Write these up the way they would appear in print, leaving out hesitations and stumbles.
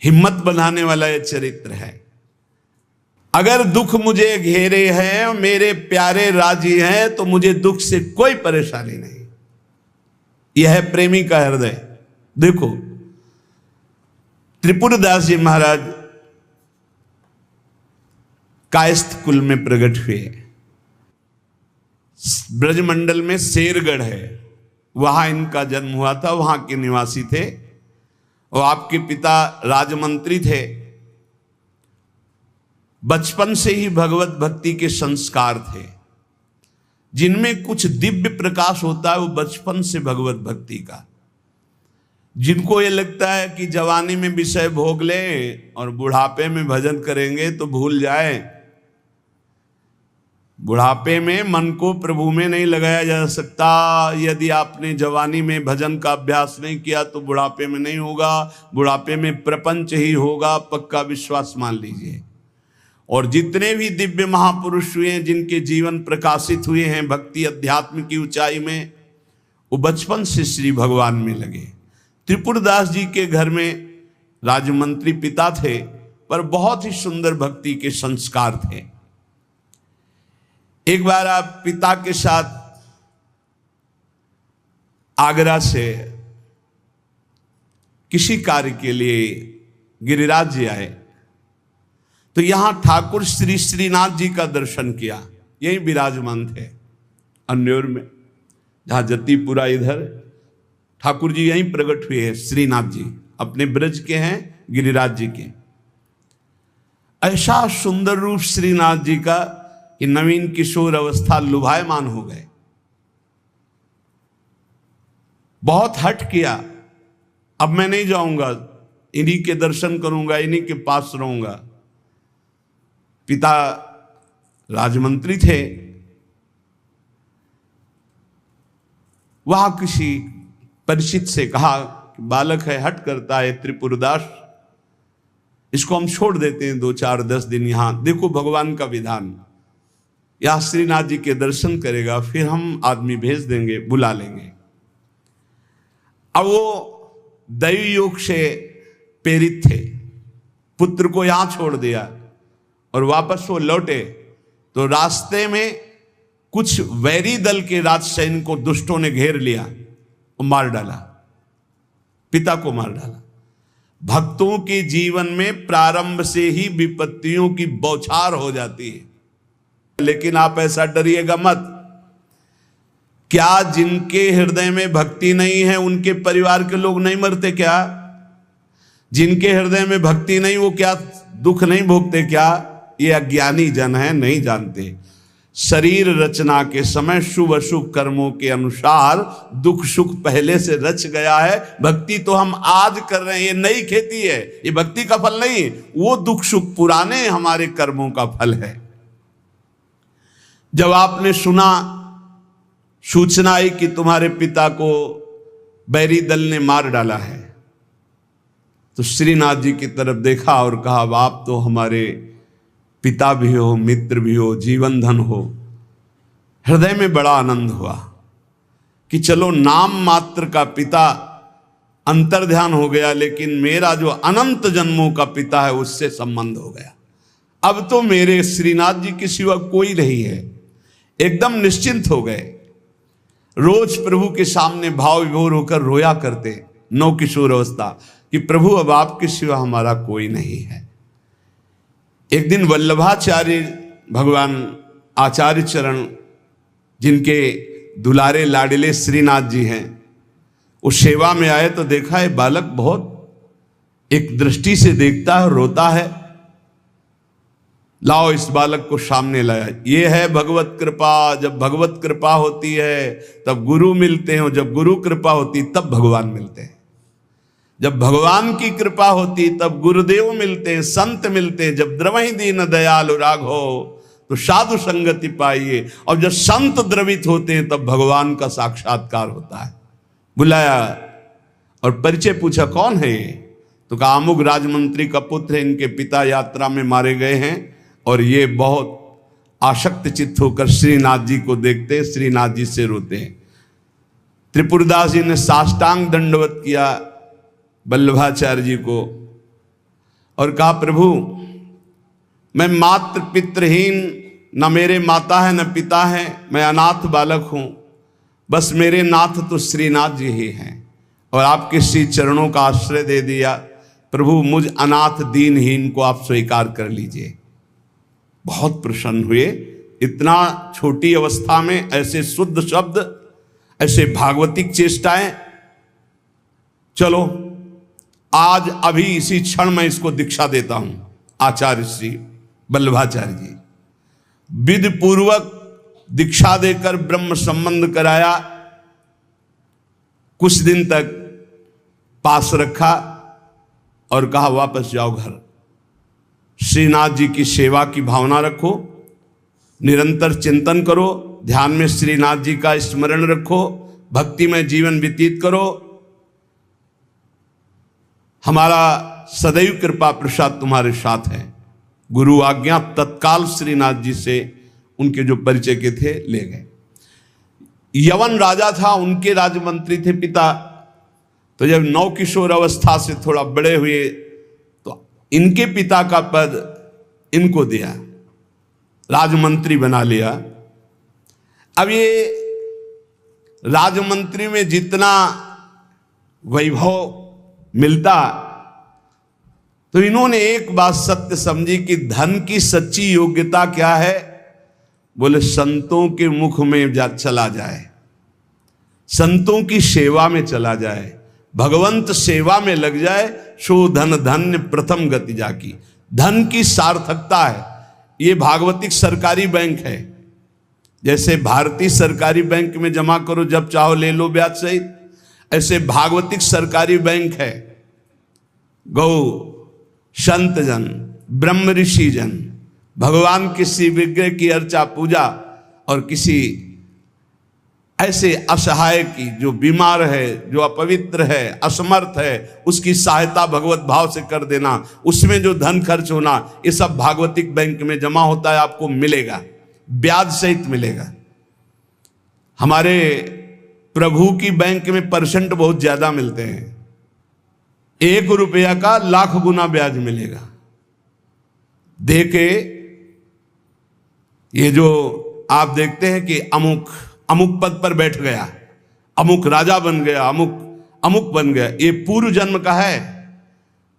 हिम्मत बनाने वाला यह चरित्र है। अगर दुख मुझे घेरे हैं, मेरे प्यारे राजी हैं, तो मुझे दुख से कोई परेशानी नहीं। यह है प्रेमी का हृदय। देखो त्रिपुरदास जी महाराज कायस्थ कुल में प्रकट हुए। ब्रजमंडल में शेरगढ़ है, वहां इनका जन्म हुआ था, वहां के निवासी थे। और आपके पिता राजमंत्री थे। बचपन से ही भगवत भक्ति के संस्कार थे। जिनमें कुछ दिव्य प्रकाश होता है वो बचपन से भगवत भक्ति का। जिनको ये लगता है कि जवानी में विषय भोग ले और बुढ़ापे में भजन करेंगे तो भूल जाए। बुढ़ापे में मन को प्रभु में नहीं लगाया जा सकता। यदि आपने जवानी में भजन का अभ्यास नहीं किया तो बुढ़ापे में नहीं होगा। बुढ़ापे में प्रपंच ही होगा, पक्का विश्वास मान लीजिए। और जितने भी दिव्य महापुरुष हुए हैं, जिनके जीवन प्रकाशित हुए हैं भक्ति अध्यात्म की ऊंचाई में, वो बचपन से श्री भगवान में लगे। त्रिपुरदास जी के घर में राजमंत्री पिता थे, पर बहुत ही सुंदर भक्ति के संस्कार थे। एक बार आप पिता के साथ आगरा से किसी कार्य के लिए गिरिराज जी आए, तो यहां ठाकुर श्री श्रीनाथ जी का दर्शन किया। यही विराजमान थे अन्योर में, जहां जतीपुरा इधर ठाकुर जी यहीं प्रकट हुए हैं। श्रीनाथ जी अपने ब्रज के हैं, गिरिराज जी के। ऐसा सुंदर रूप श्रीनाथ जी का कि नवीन किशोर अवस्था लुभायमान हो गए। बहुत हट किया, अब मैं नहीं जाऊंगा, इन्हीं के दर्शन करूंगा, इन्हीं के पास रहूंगा। पिता राजमंत्री थे, वहां किसी परिचित से कहा कि बालक है, हट करता है त्रिपुरदास, इसको हम छोड़ देते हैं 2-4-10 दिन यहां। देखो भगवान का विधान, यहां श्रीनाथ जी के दर्शन करेगा, फिर हम आदमी भेज देंगे, बुला लेंगे। अब वो दैवी योग से प्रेरित थे, पुत्र को यहां छोड़ दिया और वापस वो लौटे तो रास्ते में कुछ वैरी दल के राजसैनिक को दुष्टों ने घेर लिया और मार डाला, पिता को मार डाला। भक्तों के जीवन में प्रारंभ से ही विपत्तियों की बौछार हो जाती है, लेकिन आप ऐसा डरिएगा मत। क्या जिनके हृदय में भक्ति नहीं है उनके परिवार के लोग नहीं मरते क्या? जिनके हृदय में भक्ति नहीं वो क्या दुख नहीं भोगते क्या? ये अज्ञानी जन है, नहीं जानते। शरीर रचना के समय शुभ अशुभ कर्मों के अनुसार दुख सुख पहले से रच गया है। भक्ति तो हम आज कर रहे हैं, ये नई खेती है, ये भक्ति का फल नहीं है। वो दुख सुख पुराने हमारे कर्मों का फल है। जब आपने सुना, सूचना आई कि तुम्हारे पिता को बैरी दल ने मार डाला है, तो श्रीनाथ जी की तरफ देखा और कहा, आप तो हमारे पिता भी हो, मित्र भी हो, जीवन धन हो। हृदय में बड़ा आनंद हुआ कि चलो नाम मात्र का पिता अंतर्ध्यान हो गया, लेकिन मेरा जो अनंत जन्मों का पिता है उससे संबंध हो गया। अब तो मेरे श्रीनाथ जी के सिवा कोई नहीं है। एकदम निश्चिंत हो गए। रोज प्रभु के सामने भाव विभोर होकर रोया करते, नौ किशोर अवस्था, कि प्रभु अब आपके सिवा हमारा कोई नहीं है। एक दिन वल्लभाचार्य भगवान आचार्य चरण, जिनके दुलारे लाडले श्रीनाथ जी हैं, उस सेवा में आए तो देखा है बालक बहुत एक दृष्टि से देखता है, रोता है। लाओ इस बालक को सामने लाया। ये है भगवत कृपा। जब भगवत कृपा होती है तब गुरु मिलते हैं, और जब गुरु कृपा होती तब भगवान मिलते हैं। जब भगवान की कृपा होती तब गुरुदेव मिलते हैं, संत मिलते हैं। जब द्रवहि दीन दयालु राघो तो साधु संगति पाइए। और जब संत द्रवित होते हैं तब भगवान का साक्षात्कार होता है। बुलाया और परिचय पूछा, कौन है ये? तो कहा अमुक राजमंत्री का पुत्र है, इनके पिता यात्रा में मारे गए हैं। और ये बहुत आसक्त चित्त होकर श्रीनाथ जी को देखते, श्रीनाथ जी से रोते हैं। त्रिपुरदास जी ने साष्टांग दंडवत किया वल्लभाचार्य जी को और कहा प्रभु मैं मात्र पितृहीन, न मेरे माता है न पिता है, मैं अनाथ बालक हूँ, बस मेरे नाथ तो श्रीनाथ जी ही हैं और आपके श्री चरणों का आश्रय दे दिया। प्रभु मुझ अनाथ दीनहीन को आप स्वीकार कर लीजिए। बहुत प्रसन्न हुए। इतना छोटी अवस्था में ऐसे शुद्ध शब्द, ऐसे भागवतिक चेष्टाएं। चलो आज अभी इसी क्षण मैं इसको दीक्षा देता हूं। आचार्य श्री वल्लभाचार्य जी विधि पूर्वक दीक्षा देकर ब्रह्म संबंध कराया। कुछ दिन तक पास रखा और कहा वापस जाओ घर। श्रीनाथ जी की सेवा की भावना रखो, निरंतर चिंतन करो, ध्यान में श्रीनाथ जी का स्मरण रखो, भक्ति में जीवन व्यतीत करो। हमारा सदैव कृपा प्रसाद तुम्हारे साथ है। गुरु आज्ञा तत्काल श्रीनाथ जी से उनके जो परिचय के थे ले गए। यवन राजा था, उनके राजमंत्री थे पिता। तो जब नौ किशोर अवस्था से थोड़ा बड़े हुए तो इनके पिता का पद इनको दिया, राजमंत्री बना लिया। अब ये राजमंत्री में जितना वैभव मिलता, तो इन्होंने एक बात सत्य समझी कि धन की सच्ची योग्यता क्या है। बोले संतों के मुख में चला जाए, संतों की सेवा में चला जाए, भगवंत सेवा में लग जाए, सो धन धन्य प्रथम गति जाकी। धन की सार्थकता है। ये भागवतिक सरकारी बैंक है। जैसे भारतीय सरकारी बैंक में जमा करो जब चाहो ले लो ब्याज सहित, ऐसे भागवतिक सरकारी बैंक है। गौ संत जन, ब्रह्म ऋषि जन, भगवान किसी विग्रह की अर्चा पूजा और किसी ऐसे असहाय की जो बीमार है, जो अपवित्र है, असमर्थ है, उसकी सहायता भगवत भाव से कर देना, उसमें जो धन खर्च होना, ये सब भागवतिक बैंक में जमा होता है। आपको मिलेगा, ब्याज सहित मिलेगा। हमारे प्रभु की बैंक में परसेंट बहुत ज्यादा मिलते हैं। 1 रुपया का लाख गुना ब्याज मिलेगा। दे के ये जो आप देखते हैं कि अमुक अमुक पद पर बैठ गया, अमुक राजा बन गया, अमुक अमुक बन गया, ये पूर्व जन्म का है।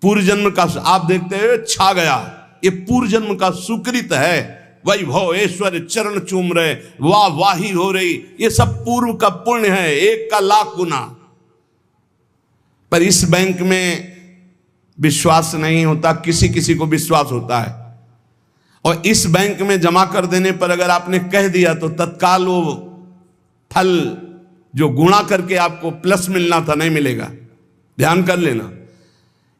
पूर्व जन्म का आप देखते हैं छा गया, ये पूर्व जन्म का सुकृत है। वैभव ऐश्वर्य चरण चूम रहे, वाह वाही हो रही, ये सब पूर्व का पुण्य है, 1 का लाख गुना। पर इस बैंक में विश्वास नहीं होता, किसी किसी को विश्वास होता है। और इस बैंक में जमा कर देने पर अगर आपने कह दिया तो तत्काल वो फल जो गुणा करके आपको प्लस मिलना था नहीं मिलेगा। ध्यान कर लेना।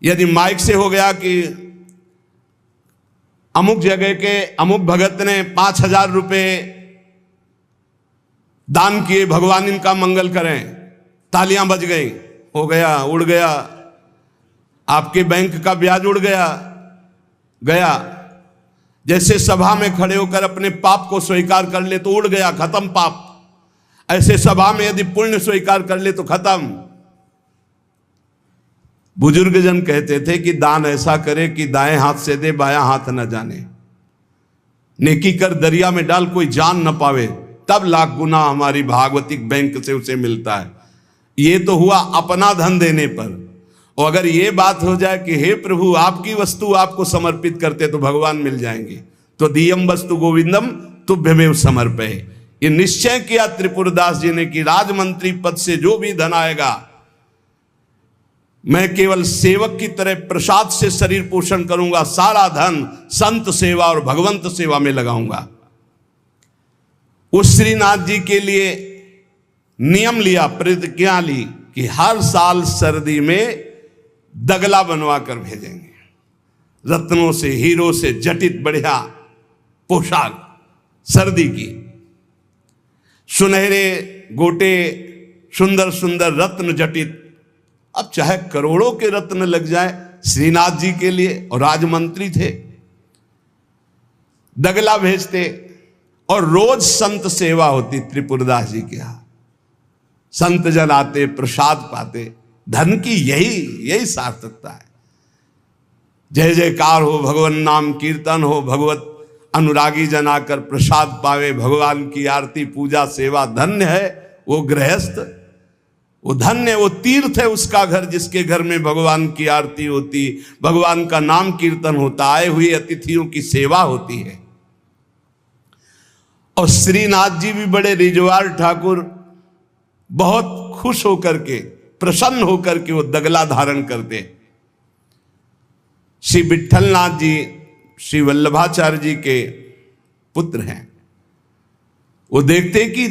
यदि माइक से हो गया कि अमुक जगह के अमुक भगत ने 5,000 रुपए दान किए, भगवान इनका मंगल करें, तालियां बज गई, हो गया, उड़ गया, आपके बैंक का ब्याज उड़ गया। जैसे सभा में खड़े होकर अपने पाप को स्वीकार कर ले तो उड़ गया, खत्म पाप। ऐसे सभा में यदि पुण्य स्वीकार कर ले तो खत्म। बुजुर्ग जन कहते थे कि दान ऐसा करे कि दाएं हाथ से दे, बायां हाथ न जाने। नेकी कर दरिया में डाल, कोई जान न पावे, तब लाख गुना हमारी भागवतिक बैंक से उसे मिलता है। ये तो हुआ अपना धन देने पर। और अगर ये बात हो जाए कि हे प्रभु आपकी वस्तु आपको समर्पित करते तो भगवान मिल जाएंगे, तो दीयम वस्तु गोविंदम तुभ्यमेव समर्पये। ये निश्चय किया त्रिपुरदास जी ने कि राजमंत्री पद से जो भी धन आएगा मैं केवल सेवक की तरह प्रसाद से शरीर पोषण करूंगा, सारा धन संत सेवा और भगवंत सेवा में लगाऊंगा। उस श्रीनाथ जी के लिए नियम लिया, प्रतिज्ञा ली कि हर साल सर्दी में दगला बनवा कर भेजेंगे, रत्नों से हीरो से जटित बढ़िया पोशाक, सर्दी की सुनहरे गोटे, सुंदर सुंदर रत्न जटित। अब चाहे करोड़ों के रत्न लग जाए श्रीनाथ जी के लिए, और राजमंत्री थे, दगला भेजते। और रोज संत सेवा होती त्रिपुरदास जी के यहां, संत जन आते, प्रसाद पाते। धन की यही सार्थकता है। जय जयकार हो, भगवान नाम कीर्तन हो, भगवत अनुरागी जन आकर प्रसाद पावे, भगवान की आरती पूजा सेवा। धन्य है वो गृहस्थ, वो धन्य, वो तीर्थ है उसका घर जिसके घर में भगवान की आरती होती, भगवान का नाम कीर्तन होता, आए हुए अतिथियों की सेवा होती है। और श्रीनाथ जी भी बड़े रिजवार ठाकुर, बहुत खुश होकर के, प्रसन्न होकर के वो दगला धारण करते। श्री विठलनाथ जी श्री वल्लभाचार्य जी के पुत्र हैं। वो देखते कि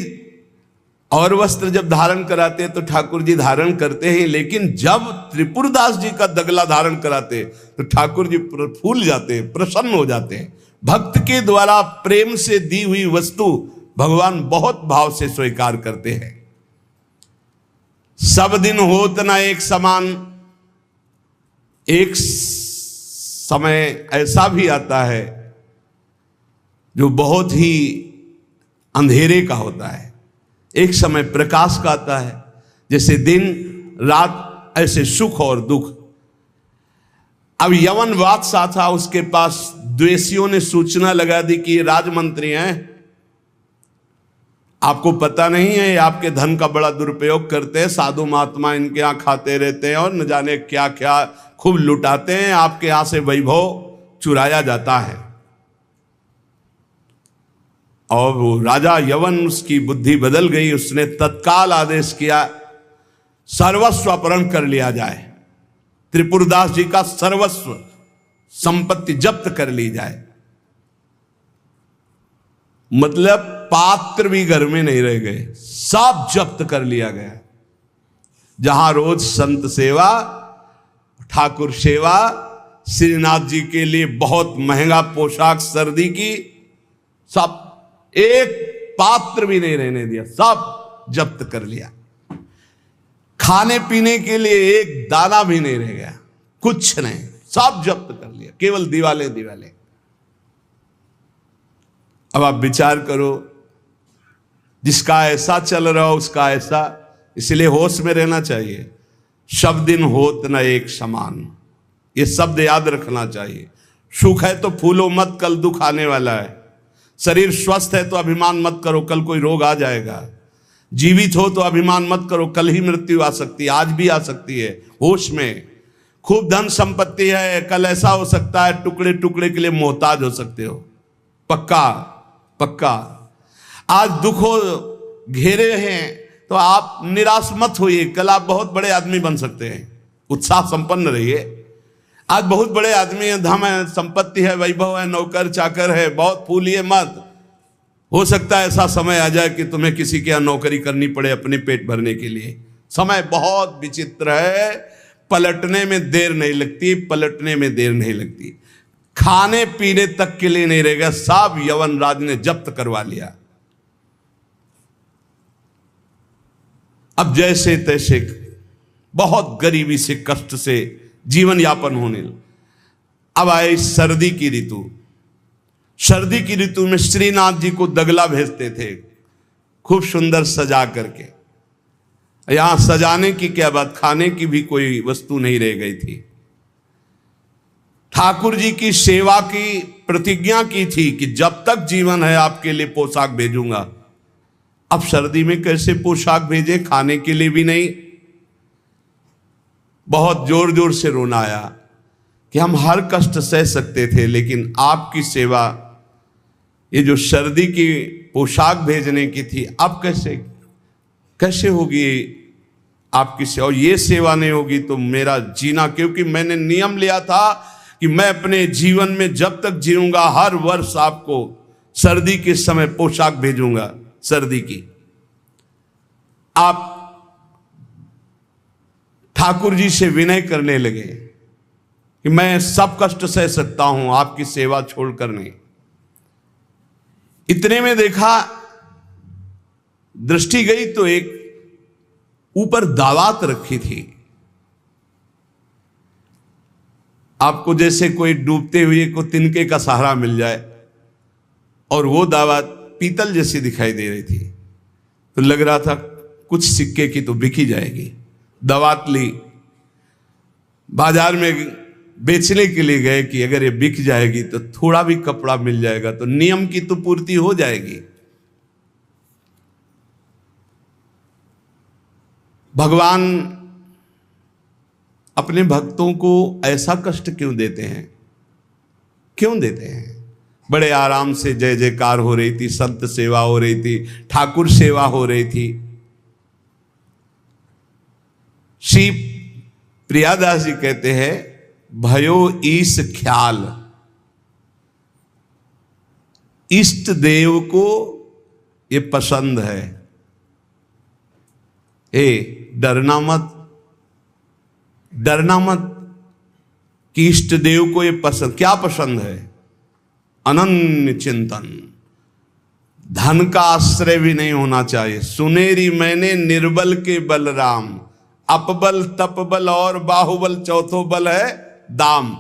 और वस्त्र जब धारण कराते तो ठाकुर जी धारण करते हैं, लेकिन जब त्रिपुरदास जी का दगला धारण कराते तो ठाकुर जी फूल जाते हैं, प्रसन्न हो जाते हैं। भक्त के द्वारा प्रेम से दी हुई वस्तु भगवान बहुत भाव से स्वीकार करते हैं। सब दिन होत न एक समान, एक समय ऐसा भी आता है जो बहुत ही अंधेरे का होता है, एक समय प्रकाश का आता है। जैसे दिन रात ऐसे सुख और दुख। अब यवन बादशाह था, उसके पास द्वेषियों ने सूचना लगा दी कि ये राजमंत्री हैं, आपको पता नहीं है, आपके धन का बड़ा दुरुपयोग करते हैं, साधु महात्मा इनके यहाँ खाते रहते हैं और न जाने क्या क्या खूब लुटाते हैं, आपके यहां से वैभव चुराया जाता है। और वो राजा यवन, उसकी बुद्धि बदल गई, उसने तत्काल आदेश किया सर्वस्व अपहरण कर लिया जाए, त्रिपुरदास जी का सर्वस्व संपत्ति जब्त कर ली जाए। मतलब पात्र भी घर में नहीं रह गए, सब जब्त कर लिया गया। जहां रोज संत सेवा, ठाकुर सेवा, श्रीनाथ जी के लिए बहुत महंगा पोशाक सर्दी की, सब, एक पात्र भी नहीं रहने दिया, सब जब्त कर लिया। खाने पीने के लिए एक दाना भी नहीं रह गया, कुछ नहीं, सब जब्त कर लिया, केवल दीवाले दीवाले। अब आप विचार करो, जिसका ऐसा चल रहा हो उसका ऐसा, इसलिए होश में रहना चाहिए। सब दिन होत न एक समान, ये शब्द याद रखना चाहिए। सुख है तो फूलो मत, कल दुख आने वाला है। शरीर स्वस्थ है तो अभिमान मत करो, कल कोई रोग आ जाएगा। जीवित हो तो अभिमान मत करो, कल ही मृत्यु आ सकती है, आज भी आ सकती है। होश में, खूब धन संपत्ति है, कल ऐसा हो सकता है टुकड़े टुकड़े के लिए मोहताज हो सकते हो। पक्का पक्का। आज दुखों घेरे हैं तो आप निराश मत होइए, कल आप बहुत बड़े आदमी बन सकते हैं। उत्साह संपन्न रहिए। आज बहुत बड़े आदमी हैं, धन है, संपत्ति है, वैभव है, नौकर चाकर है, बहुत फूलिए मत। हो सकता है ऐसा समय आ जाए कि तुम्हें किसी के यहाँ नौकरी करनी पड़े अपने पेट भरने के लिए। समय बहुत विचित्र है, पलटने में देर नहीं लगती, पलटने में देर नहीं लगती। खाने पीने तक के लिए नहीं रहेगा, सब यवन राज ने जब्त करवा लिया। अब जैसे तैसे बहुत गरीबी से, कष्ट से जीवन यापन होने लगा। अब आए सर्दी की ऋतु। सर्दी की ऋतु में श्रीनाथ जी को दगला भेजते थे, खूब सुंदर सजा करके। यहां सजाने की क्या बात, खाने की भी कोई वस्तु नहीं रह गई थी। ठाकुर जी की सेवा की प्रतिज्ञा की थी कि जब तक जीवन है आपके लिए पोशाक भेजूंगा। अब सर्दी में कैसे पोशाक भेजे, खाने के लिए भी नहीं। बहुत जोर जोर से रोना आया कि हम हर कष्ट सह सकते थे, लेकिन आपकी सेवा, ये जो सर्दी की पोशाक भेजने की थी, अब कैसे होगी आपकी सेवा। और ये सेवा नहीं होगी तो मेरा जीना, क्योंकि मैंने नियम लिया था कि मैं अपने जीवन में जब तक जीऊंगा हर वर्ष आपको सर्दी के समय पोशाक भेजूंगा, सर्दी की। आप ठाकुर जी से विनय करने लगे कि मैं सब कष्ट सह सकता हूं, आपकी सेवा छोड़कर नहीं। इतने में देखा, दृष्टि गई तो एक ऊपर दावात रखी थी। आपको जैसे कोई डूबते हुए को तिनके का सहारा मिल जाए, और वो दावत पीतल जैसी दिखाई दे रही थी, तो लग रहा था कुछ सिक्के की तो बिकी जाएगी। दावत ली, बाजार में बेचने के लिए गए कि अगर ये बिक जाएगी तो थोड़ा भी कपड़ा मिल जाएगा तो नियम की तो पूर्ति हो जाएगी। भगवान अपने भक्तों को ऐसा कष्ट क्यों देते हैं? क्यों देते हैं? बड़े आराम से जय जयकार हो रही थी, संत सेवा हो रही थी, ठाकुर सेवा हो रही थी। श्री प्रियादास जी कहते हैं, भयो ईश ख्याल, इष्ट देव को ये पसंद है। डरना मत, डरना मत कि इष्ट देव को ये पसंद, क्या पसंद है? अनन्य चिंतन, धन का आश्रय भी नहीं होना चाहिए। सुनेरी मैंने निर्बल के बलराम, अपबल तपबल और बाहुबल, चौथो बल है दाम।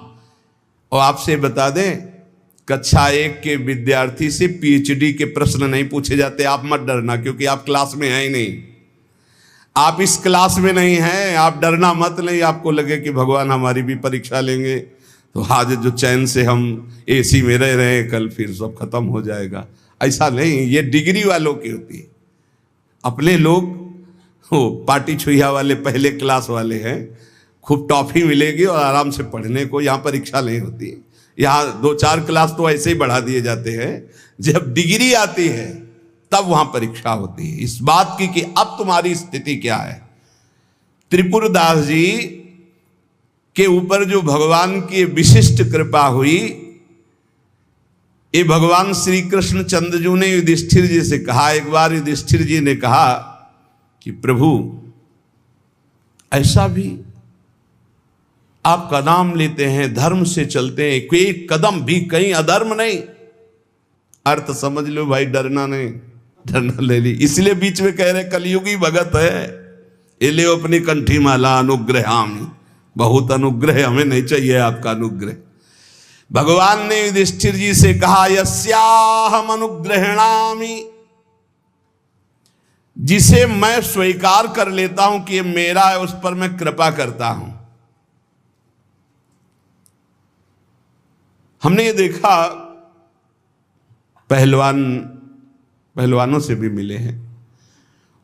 और आपसे बता दें, कक्षा 1 के विद्यार्थी से पीएचडी के प्रश्न नहीं पूछे जाते। आप मत डरना, क्योंकि आप क्लास में हैं ही नहीं, आप इस क्लास में नहीं हैं। आप डरना मत, नहीं आपको लगे कि भगवान हमारी भी परीक्षा लेंगे तो आज जो चैन से हम एसी में रह रहे हैं, कल फिर सब खत्म हो जाएगा। ऐसा नहीं, ये डिग्री वालों की होती है। अपने लोग वो पार्टी छुइया वाले पहले क्लास वाले हैं, खूब टॉफी मिलेगी और आराम से पढ़ने को। यहाँ परीक्षा नहीं होती है, यहाँ 2-4 क्लास तो ऐसे ही बढ़ा दिए जाते हैं। जब डिग्री आती है तब वहां परीक्षा होती है, इस बात की कि अब तुम्हारी स्थिति क्या है। त्रिपुरदास जी के ऊपर जो भगवान की विशिष्ट कृपा हुई, ये भगवान श्री कृष्ण चंद्रजू ने युधिष्ठिर जी से कहा। एक बार युधिष्ठिर जी ने कहा कि प्रभु, ऐसा भी आपका नाम लेते हैं, धर्म से चलते हैं, कोई कदम भी कहीं अधर्म नहीं। अर्थ समझ लो भाई, डरना नहीं, डरना ले ली। इसलिए बीच में कह रहे कलयुगी भगत है, ये ले अपनी कंठी माला अनुग्रहामि। बहुत अनुग्रह, हमें नहीं चाहिए आपका अनुग्रह। भगवान ने युधिष्ठिर जी से कहा, यस्याहम अनुग्रहणामि, जिसे मैं स्वीकार कर लेता हूं कि ये मेरा है, उस पर मैं कृपा करता हूं। हमने ये देखा, पहलवानों से भी मिले हैं,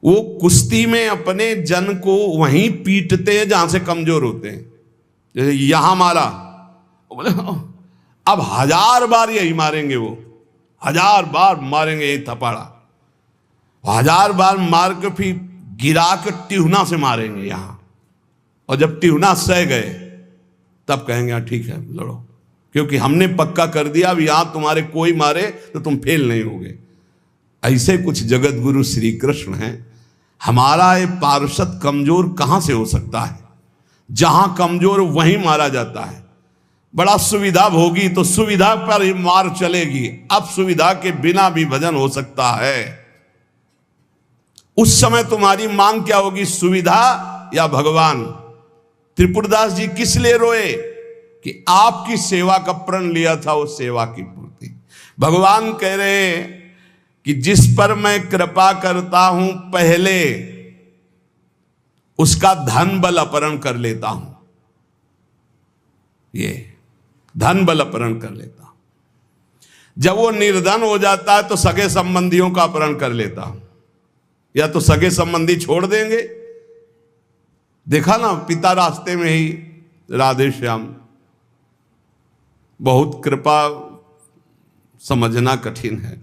वो कुश्ती में अपने जन को वहीं पीटते हैं जहां से कमजोर होते हैं। जैसे यहां मारा, बोले अब 1000 बार यही मारेंगे, वो 1000 बार मारेंगे यही थपाड़ा, 1000 बार मार के फिर गिरा के टिहुना से मारेंगे यहां। और जब टिहुना सह गए तब कहेंगे हाँ ठीक है लड़ो, क्योंकि हमने पक्का कर दिया अब यहां तुम्हारे कोई मारे तो तुम फेल नहीं होगे। ऐसे कुछ जगत गुरु श्री कृष्ण हैं। हमारा ये पार्षद कमजोर कहां से हो सकता है? जहां कमजोर वहीं मारा जाता है। बड़ा सुविधा भोगी तो सुविधा पर ही मार चलेगी, अब सुविधा के बिना भी भजन हो सकता है। उस समय तुम्हारी मांग क्या होगी, सुविधा या भगवान? त्रिपुरदास जी किस लिए रोए? कि आपकी सेवा का प्रण लिया था, वो सेवा की पूर्ति। भगवान कह रहे कि जिस पर मैं कृपा करता हूं पहले उसका धन बल अपहरण कर लेता हूं। ये धन बल अपहरण कर लेता हूं। जब वो निर्धन हो जाता है तो सगे संबंधियों का अपहरण कर लेता हूं, या तो सगे संबंधी छोड़ देंगे। देखा ना, पिता रास्ते में ही राधे श्याम। बहुत कृपा समझना कठिन है।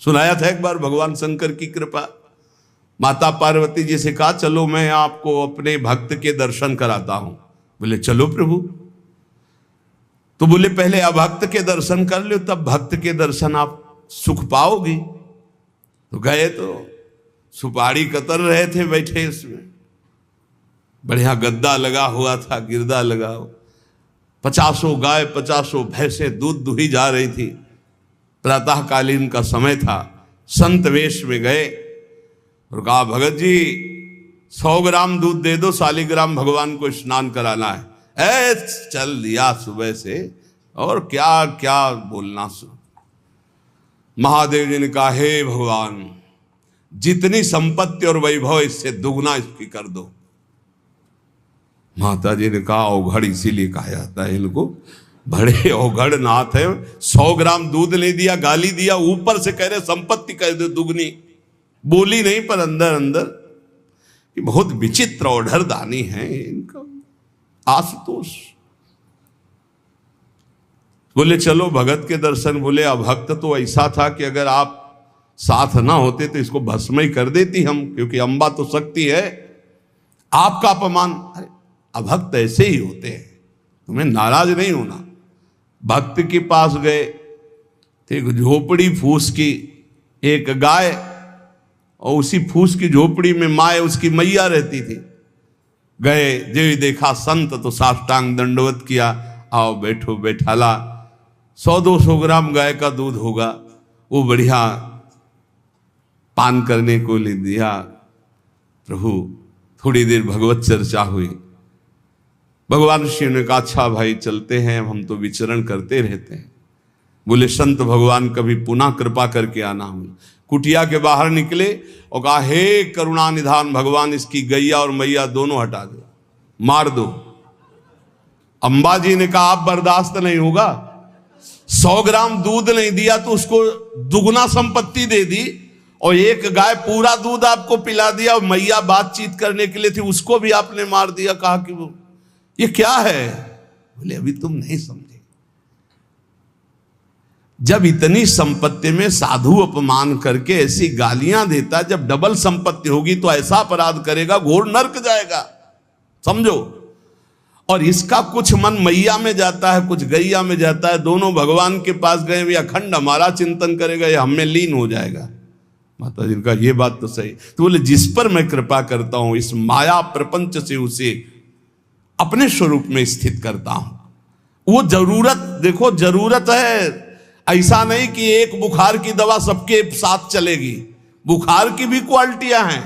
सुनाया था एक बार भगवान शंकर की कृपा। माता पार्वती जी से कहा चलो मैं आपको अपने भक्त के दर्शन कराता हूं। बोले चलो प्रभु। तो बोले पहले अभक्त के दर्शन कर लो, तब भक्त के दर्शन आप सुख पाओगे। तो गए तो सुपारी कतर रहे थे बैठे, इसमें बढ़िया गद्दा लगा हुआ था, गिरदा लगा हुआ, 50 गाय 50 भैंसे दूध दुही जा रही थी। प्रातःकालीन का समय था। संत वेश में गए और कहा भगत जी 100 ग्राम दूध दे दो, शालिग्राम भगवान को स्नान कराना है। चल दिया सुबह से, और क्या क्या बोलना। महादेव जी ने कहा हे भगवान, जितनी संपत्ति और वैभव इससे दुगना इसकी कर दो। माता जी ने कहा अवघड़ इसीलिए कहा जाता है इनको, बड़े अवघड़ नाथ है। 100 ग्राम दूध ले दिया, गाली दिया, ऊपर से कह रहे संपत्ति कह दो दुगनी, बोली नहीं पर अंदर अंदर कि बहुत विचित्र और दानी है इनका। आशुतोष बोले चलो भगत के दर्शन। बोले अभक्त तो ऐसा था कि अगर आप साथ ना होते तो इसको भस्म ही कर देती हम, क्योंकि अम्बा तो शक्ति है, आपका अपमान। अरे अभक्त ऐसे ही होते हैं, तुम्हें नाराज नहीं होना। भक्त के पास गए, एक झोपड़ी फूस की, एक गाय, और उसी फूस की झोपड़ी में माए उसकी मैया रहती थी। गए, जो देखा संत तो साष्टांग दंडवत किया, आओ बैठो बैठाला। 100-200 ग्राम गाय का दूध होगा, वो बढ़िया पान करने को ले दिया। प्रभु थोड़ी देर भगवत चर्चा हुई। भगवान शिव ने कहा अच्छा भाई चलते हैं, हम तो विचरण करते रहते हैं। बोले संत भगवान कभी पुनः कृपा करके आना। हम कुटिया के बाहर निकले और कहा हे करुणा निधान भगवान, इसकी गैया और मैया दोनों हटा दो, मार दो। अम्बा जी ने कहा आप बर्दाश्त नहीं होगा, 100 ग्राम दूध नहीं दिया तो उसको दुगना संपत्ति दे दी, और एक गाय पूरा दूध आपको पिला दिया, और मैया बातचीत करने के लिए थी उसको भी आपने मार दिया। कहा कि वो ये क्या है? बोले अभी तुम नहीं समझे। जब इतनी संपत्ति में साधु अपमान करके ऐसी गालियां देता, जब डबल संपत्ति होगी तो ऐसा अपराध करेगा घोर नरक जाएगा, समझो। और इसका कुछ मन मैया में जाता है, कुछ गैया में जाता है। दोनों भगवान के पास गए, भी अखंड हमारा चिंतन करेगा, ये हमें लीन हो जाएगा। माता जी का ये बात तो सही। तो बोले जिस पर मैं कृपा करता हूं, इस माया प्रपंच से उसे अपने स्वरूप में स्थित करता हूं। वो जरूरत, देखो जरूरत है, ऐसा नहीं कि एक बुखार की दवा सबके साथ चलेगी। बुखार की भी क्वालिटियां हैं,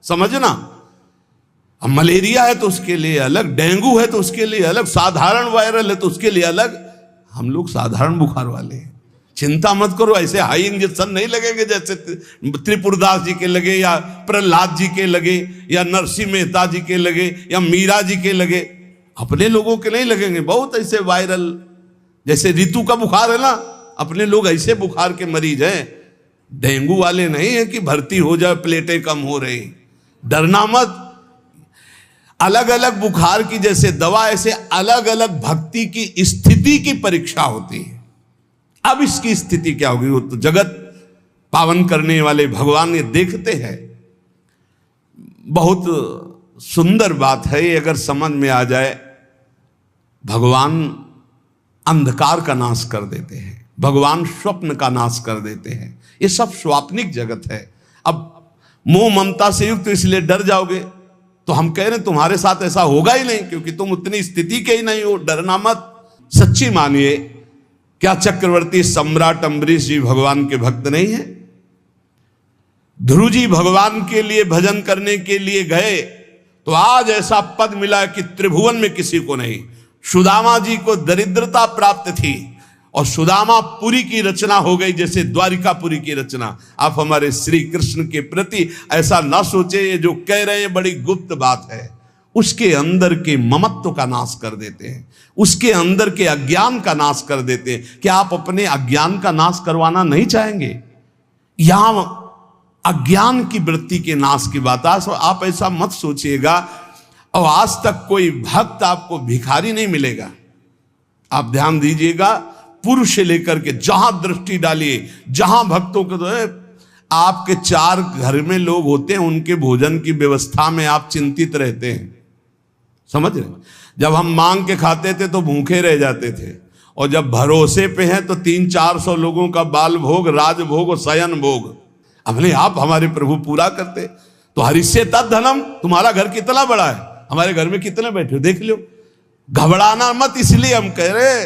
समझना। अब मलेरिया है तो उसके लिए अलग, डेंगू है तो उसके लिए अलग, साधारण वायरल है तो उसके लिए अलग। हम लोग साधारण बुखार वाले हैं, चिंता मत करो। ऐसे हाई इंजेक्शन नहीं लगेंगे जैसे त्रिपुरदास जी के लगे, या प्रहलाद जी के लगे, या नरसिंह मेहता जी के लगे, या मीरा जी के लगे। अपने लोगों के नहीं लगेंगे। बहुत ऐसे वायरल, जैसे ऋतु का बुखार है ना, अपने लोग ऐसे बुखार के मरीज हैं। डेंगू वाले नहीं है कि भर्ती हो जाए, प्लेटें कम हो रही। डरना मत। अलग अलग बुखार की जैसे दवा, ऐसे अलग अलग भक्ति की स्थिति की परीक्षा होती है। अब इसकी स्थिति क्या होगी, वो तो जगत पावन करने वाले भगवान ये देखते हैं। बहुत सुंदर बात है ये, अगर समझ में आ जाए। भगवान अंधकार का नाश कर देते हैं, भगवान स्वप्न का नाश कर देते हैं। ये सब स्वाप्निक जगत है। अब मोह ममता से युक्त इसलिए डर जाओगे, तो हम कह रहे हैं तुम्हारे साथ ऐसा होगा ही नहीं, क्योंकि तुम उतनी स्थिति के ही नहीं हो। डरना मत, सच्ची मानिए। क्या चक्रवर्ती सम्राट अम्बरीश जी भगवान के भक्त नहीं है? ध्रुव जी भगवान के लिए भजन करने के लिए गए तो आज ऐसा पद मिला कि त्रिभुवन में किसी को नहीं। सुदामा जी को दरिद्रता प्राप्त थी, और सुदामापुरी की रचना हो गई जैसे द्वारिकापुरी की रचना। आप हमारे श्री कृष्ण के प्रति ऐसा ना सोचे, ये जो कह रहे हैं बड़ी गुप्त बात है। उसके अंदर के ममत्व का नाश कर देते हैं, उसके अंदर के अज्ञान का नाश कर देते हैं। क्या आप अपने अज्ञान का नाश करवाना नहीं चाहेंगे? यहां अज्ञान की वृत्ति के नाश की बात है। आप ऐसा मत सोचिएगा। और आज तक कोई भक्त आपको भिखारी नहीं मिलेगा। आप ध्यान दीजिएगा, पुरुष से लेकर के जहां दृष्टि डालिए, जहां भक्तों को, तो आपके 4 घर में लोग होते हैं, उनके भोजन की व्यवस्था में आप चिंतित रहते हैं, समझ रहे? जब हम मांग के खाते थे तो भूखे रह जाते थे, और जब भरोसे पे हैं तो 300-400 लोगों का बाल भोग, राजभोग और शयन भोग अपने आप हमारे प्रभु पूरा करते। तो हरिष्य तद धनम, तुम्हारा घर कितना बड़ा है, हमारे घर में कितने बैठे हो देख लो। घबराना मत, इसलिए हम कह रहे,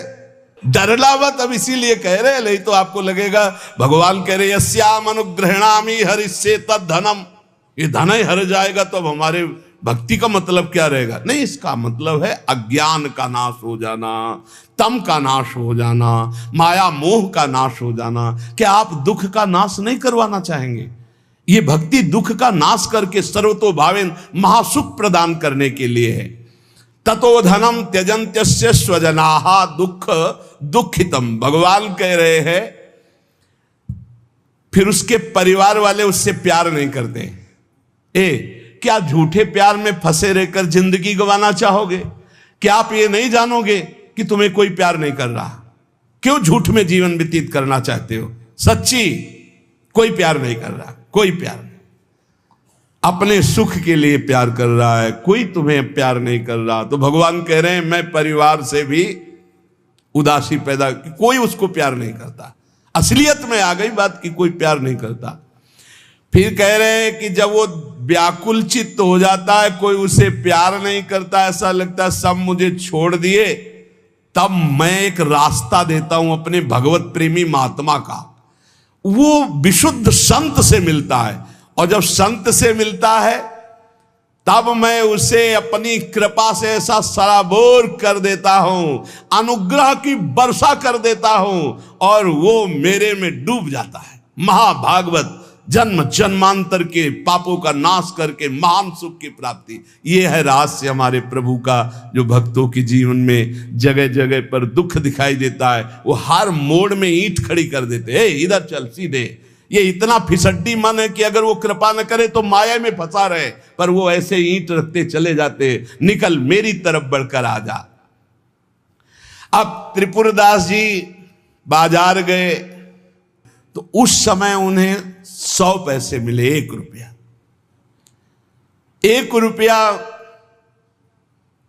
डरना मत अब इसीलिए कह रहे। नहीं तो आपको लगेगा भगवान कह रहे यस्याम अनुग्रहणामि हरिष्ये तद धनम, ये धन ही हर जाएगा तो अब हमारे भक्ति का मतलब क्या रहेगा? नहीं, इसका मतलब है अज्ञान का नाश हो जाना, तम का नाश हो जाना, माया मोह का नाश हो जाना। क्या आप दुख का नाश नहीं करवाना चाहेंगे? ये भक्ति दुख का नाश करके सर्वतोभावेन महासुख प्रदान करने के लिए है। ततो धनम त्यजंत्यस्य स्वजनाहा दुख दुखितम। भगवान कह रहे हैं फिर उसके परिवार वाले उससे प्यार नहीं करते। क्या झूठे प्यार में फंसे रहकर जिंदगी गंवाना चाहोगे? क्या आप ये नहीं जानोगे कि तुम्हें कोई प्यार नहीं कर रहा? क्यों झूठ में जीवन व्यतीत करना चाहते हो? सच्ची कोई प्यार नहीं कर रहा, कोई प्यार नहीं। अपने सुख के लिए प्यार कर रहा है, कोई तुम्हें प्यार नहीं कर रहा। तो भगवान कह रहे हैं मैं परिवार से भी उदासी पैदा, कोई उसको प्यार नहीं करता। असलियत में आ गई बात कि कोई प्यार नहीं करता। फिर कह रहे हैं कि जब वो व्याकुल चित्त हो जाता है, कोई उसे प्यार नहीं करता, ऐसा लगता है सब मुझे छोड़ दिए, तब मैं एक रास्ता देता हूं अपने भगवत प्रेमी महात्मा का। वो विशुद्ध संत से मिलता है, और जब संत से मिलता है तब मैं उसे अपनी कृपा से ऐसा सराबोर कर देता हूं, अनुग्रह की वर्षा कर देता हूं, और वो मेरे में डूब जाता है। महाभागवत जन्म जन्मांतर के पापों का नाश करके महान सुख की प्राप्ति, ये है रहस्य हमारे प्रभु का, जो भक्तों के जीवन में जगह जगह पर दुख दिखाई देता है। वो हर मोड़ में ईंट खड़ी कर देते हैं, इधर चल सीधे। ये इतना फिसड्डी मन है कि अगर वो कृपा न करे तो माया में फंसा रहे, पर वो ऐसे ईंट रखते चले जाते, निकल मेरी तरफ बढ़कर आ जा। अब त्रिपुरदास जी बाजार गए तो उस समय उन्हें 100 पैसे मिले, 1 रुपया। 1 रुपया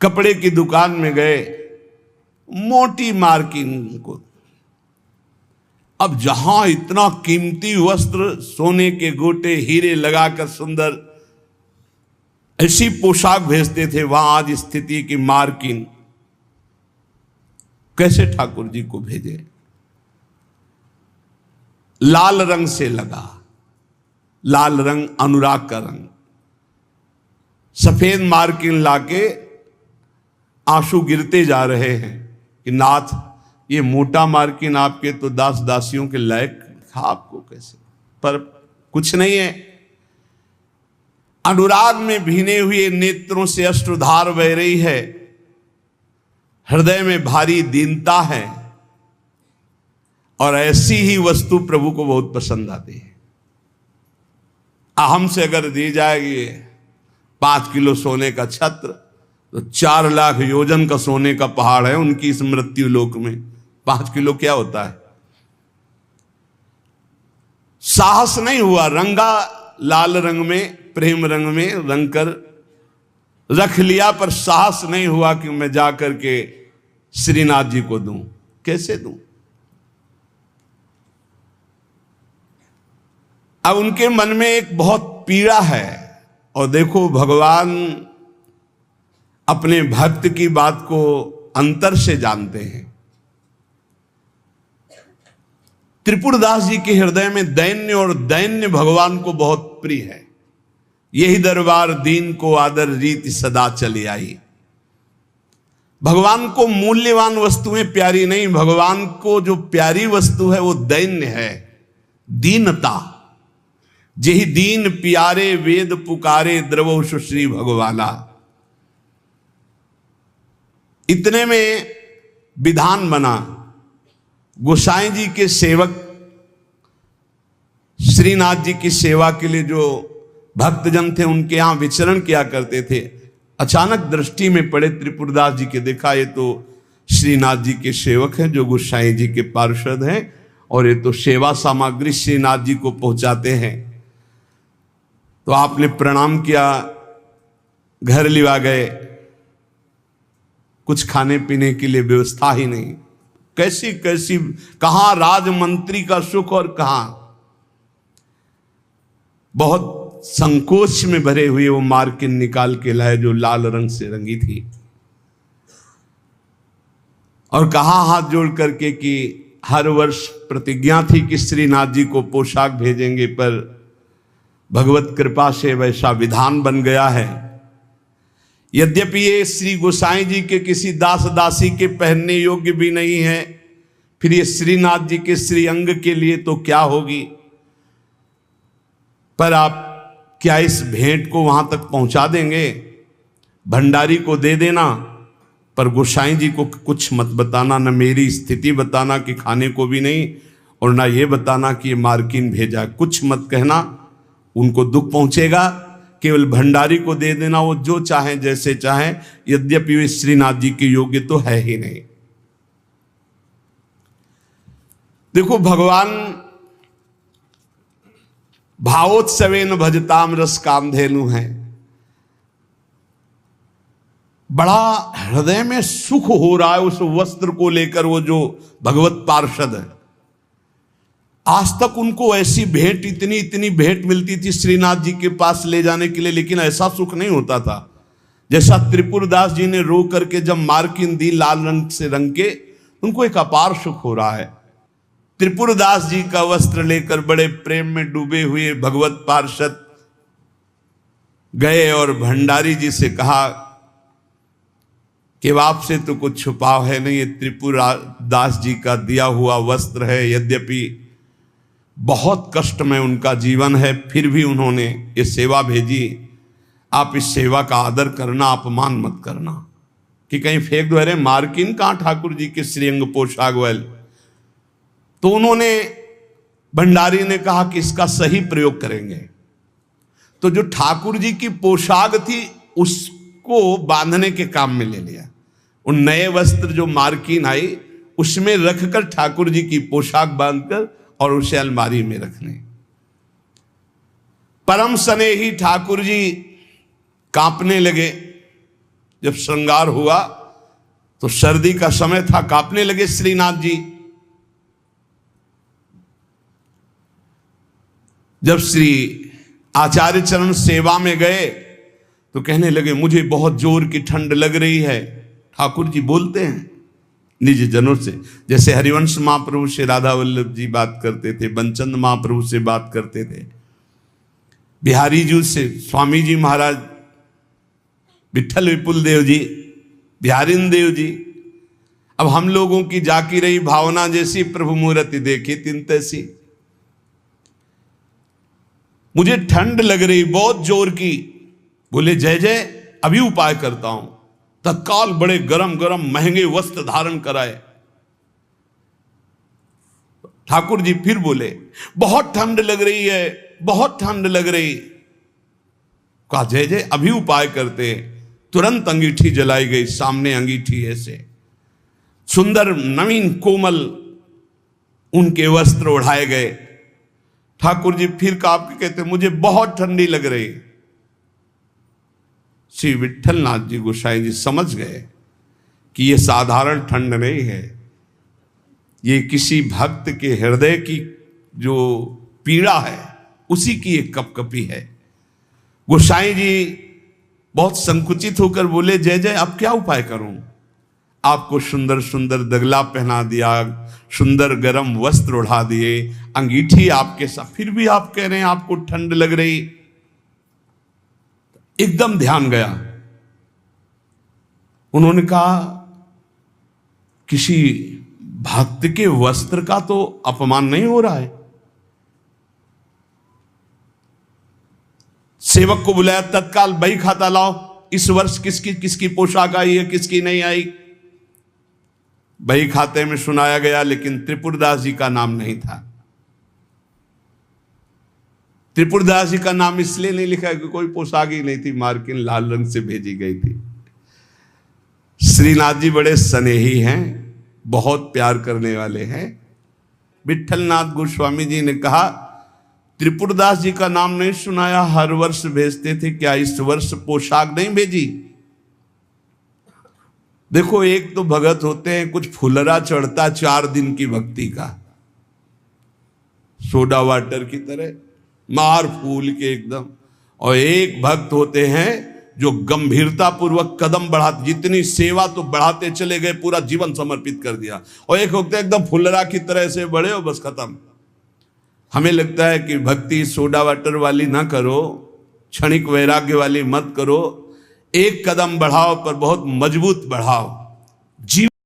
कपड़े की दुकान में गए, मोटी मार्किंग को। अब जहां इतना कीमती वस्त्र, सोने के गोटे, हीरे लगाकर सुंदर ऐसी पोशाक भेजते थे, वहां आज स्थिति की मार्किंग कैसे ठाकुर जी को भेजे? लाल रंग से लगा, लाल रंग अनुराग का रंग, सफेद मार्किन लाके आंसू गिरते जा रहे हैं कि नाथ ये मोटा मार्किन आपके तो दास दासियों के लायक था, आपको कैसे? पर कुछ नहीं है। अनुराग में भीने हुए नेत्रों से अश्रुधार बह रही है, हृदय में भारी दीनता है, और ऐसी ही वस्तु प्रभु को बहुत पसंद आती है। अहम से अगर दी जाएगी 5 किलो सोने का छत्र, तो 4 लाख योजन का सोने का पहाड़ है उनकी इस मृत्यु लोक में। 5 किलो क्या होता है? साहस नहीं हुआ, रंगा लाल रंग में, प्रेम रंग में रंग कर रख लिया, पर साहस नहीं हुआ कि मैं जाकर के श्रीनाथ जी को दूं। कैसे दूं? अब उनके मन में एक बहुत पीड़ा है, और देखो भगवान अपने भक्त की बात को अंतर से जानते हैं। त्रिपुरदास जी के हृदय में दैन्य, और दैन्य भगवान को बहुत प्रिय है। यही दरबार दीन को आदर रीति सदा चली आई। भगवान को मूल्यवान वस्तुएं प्यारी नहीं, भगवान को जो प्यारी वस्तु है वो दैन्य है, दीनता। जेहि दीन प्यारे वेद पुकारे, द्रवो सुश्री भगवाला। इतने में विधान बना, गोसाई जी के सेवक श्रीनाथ जी की सेवा के लिए जो भक्तजन थे उनके यहां विचरण किया करते थे, अचानक दृष्टि में पड़े त्रिपुरदास जी के। देखा ये तो श्रीनाथ जी के सेवक हैं जो गोसाई जी के पार्षद हैं, और ये तो सेवा सामग्री श्रीनाथ जी को पहुंचाते हैं। तो आपने प्रणाम किया, घर लिवा गए, कुछ खाने पीने के लिए व्यवस्था ही नहीं। कैसी कैसी, कहां राजमंत्री का सुख और कहां, बहुत संकोच में भरे हुए वो मार्किन निकाल के लाए जो लाल रंग से रंगी थी, और कहा हाथ जोड़ करके कि हर वर्ष प्रतिज्ञा थी कि श्रीनाथ जी को पोशाक भेजेंगे, पर भगवत कृपा से वैसा विधान बन गया है। यद्यपि ये श्री गोसाई जी के किसी दास दासी के पहनने योग्य भी नहीं है, फिर ये श्रीनाथ जी के श्री अंग के लिए तो क्या होगी। पर आप क्या इस भेंट को वहां तक पहुंचा देंगे? भंडारी को दे देना, पर गोसाई जी को कुछ मत बताना, न मेरी स्थिति बताना कि खाने को भी नहीं, और ना ये बताना कि ये मार्किन भेजा, कुछ मत कहना, उनको दुख पहुंचेगा। केवल भंडारी को दे देना, वो जो चाहे जैसे चाहे, यद्यपि वे श्रीनाथ जी के योग्य तो है ही नहीं। देखो, भगवान भावोत्सवेन भजताम रस कामधेनु है। बड़ा हृदय में सुख हो रहा है उस वस्त्र को लेकर। वो जो भगवत पार्षद है, आज तक उनको ऐसी भेंट, इतनी भेंट मिलती थी श्रीनाथ जी के पास ले जाने के लिए, लेकिन ऐसा सुख नहीं होता था जैसा त्रिपुरदास जी ने रो करके जब मार्किन दी लाल रंग से रंग के, उनको एक अपार सुख हो रहा है। त्रिपुरदास जी का वस्त्र लेकर बड़े प्रेम में डूबे हुए भगवत पार्षद गए और भंडारी जी से कहा कि आपसे तो कुछ छुपाव है नहीं, ये त्रिपुरदास जी का दिया हुआ वस्त्र है, यद्यपि बहुत कष्ट में उनका जीवन है, फिर भी उन्होंने ये सेवा भेजी। आप इस सेवा का आदर करना, अपमान मत करना कि कहीं फेंक दो, अरे मार्किन कहाँ ठाकुर जी के श्रीअंग पोशाक वाले। तो उन्होंने, भंडारी ने कहा कि इसका सही प्रयोग करेंगे। तो जो ठाकुर जी की पोशाक थी उसको बांधने के काम में ले लिया। उन नए वस्त्र जो मार्किन आई उसमें रखकर ठाकुर जी की पोशाक बांधकर और उसे अलमारी में रखने। परम स्नेही ठाकुर जी कांपने लगे। जब श्रृंगार हुआ तो सर्दी का समय था, कांपने लगे श्रीनाथ जी। जब श्री आचार्य चरण सेवा में गए तो कहने लगे मुझे बहुत जोर की ठंड लग रही है। ठाकुर जी बोलते हैं निज जनों से, जैसे हरिवंश महाप्रभु से राधा वल्लभ जी बात करते थे, बंचंद महाप्रभु से बात करते थे, बिहारी जी से स्वामी जी महाराज, विठल विपुल देव जी, बिहारिन देव जी। अब हम लोगों की जाकी रही भावना जैसी प्रभु मूर्ति देखी तिन तैसी। मुझे ठंड लग रही बहुत जोर की। बोले जय जय, अभी उपाय करता हूं। तत्काल बड़े गरम गरम महंगे वस्त्र धारण कराए। ठाकुर जी फिर बोले बहुत ठंड लग रही है, बहुत ठंड लग रही। कहा जय जय, अभी उपाय करते। तुरंत अंगीठी जलाई गई, सामने अंगीठी ऐसे सुंदर नवीन कोमल उनके वस्त्र उड़ाए गए। ठाकुर जी फिर कांप के कहते मुझे बहुत ठंडी लग रही। श्री विठलनाथ जी गोसाई जी समझ गए कि ये साधारण ठंड नहीं है, ये किसी भक्त के हृदय की जो पीड़ा है उसी की एक कपकपी है। गोसाई जी बहुत संकुचित होकर बोले जय जय, अब क्या उपाय करूं? आपको सुंदर सुंदर दगला पहना दिया, सुंदर गरम वस्त्र उड़ा दिए, अंगीठी आपके साथ, फिर भी आप कह रहे हैं आपको ठंड लग रही। एकदम ध्यान गया। उन्होंने कहा किसी भक्त के वस्त्र का तो अपमान नहीं हो रहा है। सेवक को बुलाया, तत्काल बही खाता लाओ, इस वर्ष किसकी किसकी पोशाक आई है, किसकी नहीं आई। बही खाते में सुनाया गया, लेकिन त्रिपुरदास जी का नाम नहीं था। त्रिपुरदास जी का नाम इसलिए नहीं लिखा कि कोई पोशाक ही नहीं थी, मार्किन लाल रंग से भेजी गई थी। श्रीनाथ जी बड़े स्नेही हैं, बहुत प्यार करने वाले हैं। विठलनाथ गोस्वामी जी ने कहा त्रिपुरदास जी का नाम नहीं सुनाया, हर वर्ष भेजते थे, क्या इस वर्ष पोशाक नहीं भेजी? देखो, एक तो भगत होते हैं कुछ फुलरा चढ़ता 4 दिन की भक्ति का, सोडा वाटर की तरह मार फूल के एकदम, और एक भक्त होते हैं जो गंभीरता पूर्वक कदम बढ़ाते, जितनी सेवा तो बढ़ाते चले गए, पूरा जीवन समर्पित कर दिया। और एक होते हैं एकदम फुलरा की तरह से बड़े हो बस खत्म। हमें लगता है कि भक्ति सोडा वाटर वाली ना करो, क्षणिक वैराग्य वाली मत करो, एक कदम बढ़ाओ पर बहुत मजबूत बढ़ाओ। जीवन